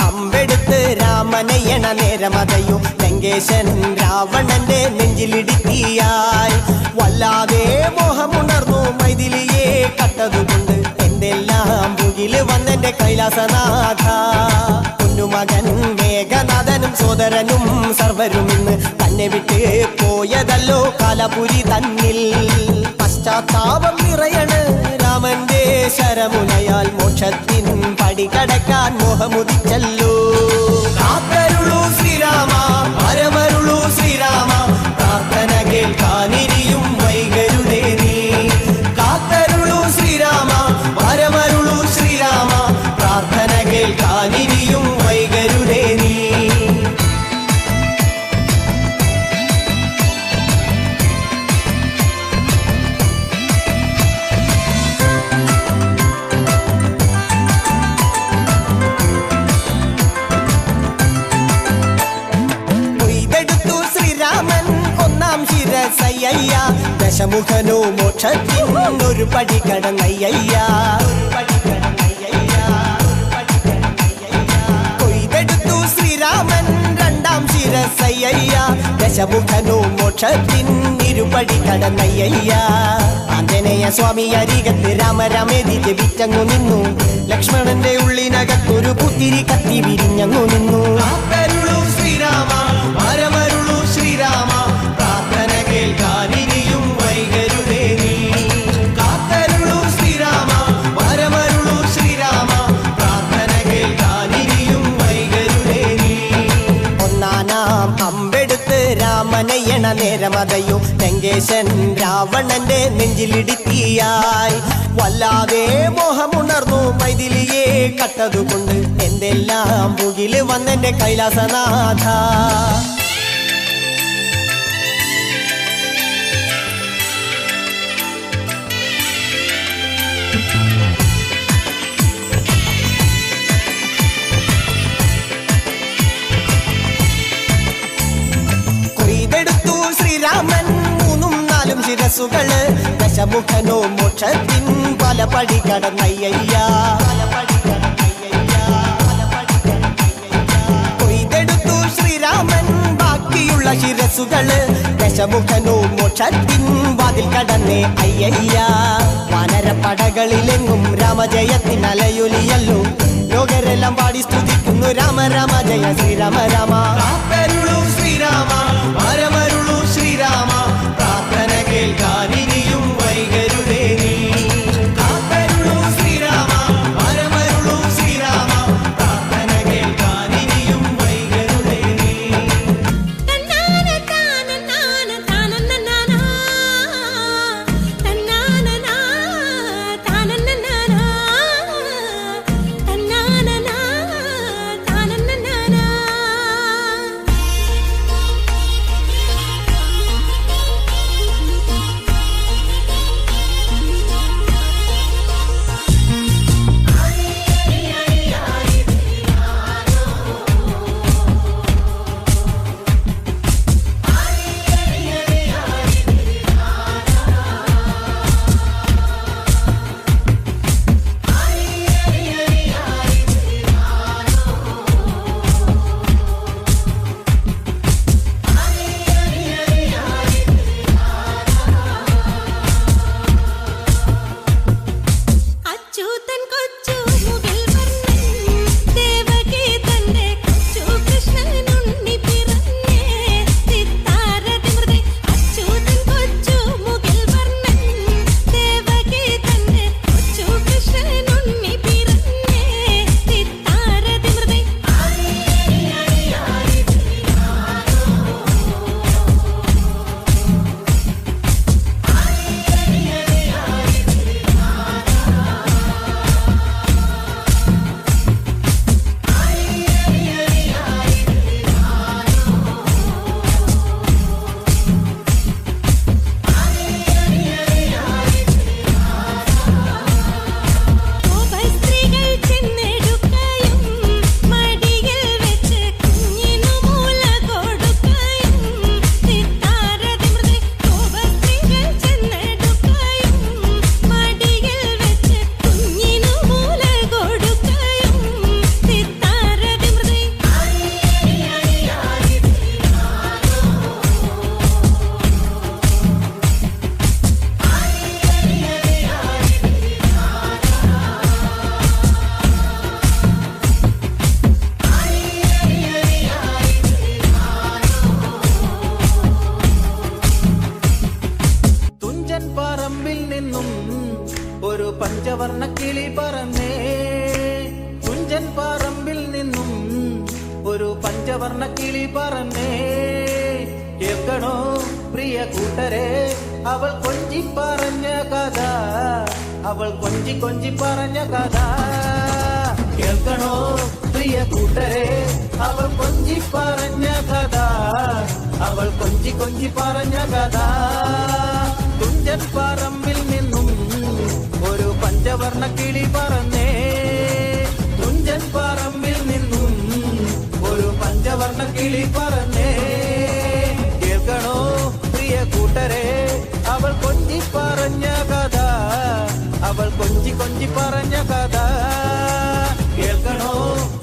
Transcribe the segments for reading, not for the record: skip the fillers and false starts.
അമ്പെടുത്ത് രാമനയണ നേരമതയോ ലങ്കേശൻ രാവണന്റെ നെഞ്ചിലിടുക്കിയായി വല്ലാതെ മോഹമുണർന്നു മൈഥിലിയെ കട്ടതുകൊണ്ട് എന്തെല്ലാം മുകില് വന്നെന്റെ കൈലാസനാഥ കുഞ്ഞുമകൻ മേഘനാഥനും സോദരനും സർവരും ഇന്ന് തന്നെ വിട്ട് പോയതല്ലോ കാലപുരി തന്നിൽ പശ്ചാത്താപം നിറയണ് രാമന്റെ ശരമുനയാൽ മോക്ഷത്തിൻ പടികടക്കാൻ മോഹമുദിച്ചല്ലോ കാത്തരുളൂ ശ്രീരാമ പരമരുളൂ ശ്രീരാമ പ്രാർത്ഥന കേൾക്കാനിരിയും വൈകരുതേ നീ കാത്തരുളൂ ശ്രീരാമ പരമരുളൂ ശ്രീരാമ പ്രാർത്ഥന കേൾക്കാനിരിയും വൈകരുതേ നീ ദശമുഖനോ മോക്ഷത്തിൻ ഒരു പടി കടന്നയ്യ കൊയ്തെടുത്തു ശ്രീരാമൻ രണ്ടാം ശിരസയ്യ ദശമുഖനോ മോക്ഷത്തിൻ ഇരുപടി കടന്നയ്യ ആഞ്ജനേയ സ്വാമി അരികത്ത് രാമരാമേതി ജപിച്ചങ്ങു നിന്നു ലക്ഷ്മണന്റെ ഉള്ളിനകത്തൊരു പുത്തിരി കത്തി വിരിഞ്ഞങ്ങു നിന്നു ശ്രീരാമ പരമരുളൂ ശ്രീരാമ പ്രാർത്ഥന കേൾക്കാനിരിയും വൈകരുതേ നീ കാത്തരുളൂ ശ്രീരാമ പരമരുളൂ ശ്രീരാമ പ്രാർത്ഥന കേൾക്കാനിരിയും വൈകരുതേ നീ ഒന്നാനാം അമ്പെടുത്ത് രാമനയണ നേരമതയോ ലങ്കേശൻ രാവണന്റെ നെഞ്ചിലിടുക്കിയായി വല്ലാതെ മോഹമുണർന്നു മൈഥിലിയെ കട്ടതുകൊണ്ട് എന്തെല്ലാം മുകില് വന്നെന്റെ കൈലാസനാഥ കൊയ്തെടുത്തു ശ്രീരാമൻ മൂന്നും നാലും ശിരസുകള് ദശമുഖനോ മോക്ഷത്തിൻ പല പടി കടന്നയ്യ കൊയ്തെടുത്തു ശ്രീരാമൻ ബാക്കിയുള്ള ശിരസുകള് ദശമുഖനോ മോക്ഷത്തിൻ വാതിൽ കടന്നേ അയ്യ വാനരപ്പടകളിലെങ്ങും രാമജയത്തിൻ അലയൊലിയല്ലോ ലോകരെല്ലാം പാടി സ്തുതിക്കുന്നു രാമ രാമ ജയ ശ്രീരാമ രാമ ശ്രീരാമ പരമരുളൂ ശ്രീരാമ പ്രാർത്ഥന കേൾക്കാനിരിയും വൈകരുതേ നീ കാത്തരുളൂ ശ്രീരാമ പരമരുളൂ ശ്രീരാമ പ്രാർത്ഥന കേൾക്കാനിരിയും വൈകരുതേ നീ പ്രിയ കൂട്ടരെ അവൾ കൊഞ്ചി പറഞ്ഞ കഥ, അവൾ കൊഞ്ചി കൊഞ്ചി പറഞ്ഞ കഥ കേൾക്കണോ പ്രിയ കൂട്ടരെ, അവൾ കൊഞ്ചി പറഞ്ഞ കഥ, അവൾ കൊഞ്ചി കൊഞ്ചി പറഞ്ഞ കഥ. തുഞ്ചൻ പറമ്പിൽ നിന്നും ഒരു പഞ്ചവർണ്ണ കിളി പറന്നേ, തുഞ്ചൻ പറമ്പിൽ നിന്നും ഒരു പഞ്ചവർണ്ണ കിളി പറന്നേ. കേൾക്കണോ പ്രിയ കൂട്ടരെ, അവൾ കൊഞ്ചി പറഞ്ഞ കഥ, അവൾ കൊഞ്ചി കൊഞ്ചി പറഞ്ഞ കഥ കേൾക്കണോ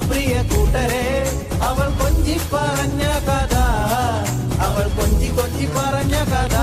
പ്രിയ കൂട്ടരെ, അവൾ കൊഞ്ചി പറഞ്ഞ കഥ, അവൾ കൊഞ്ചി കൊഞ്ചി പറഞ്ഞ കഥ.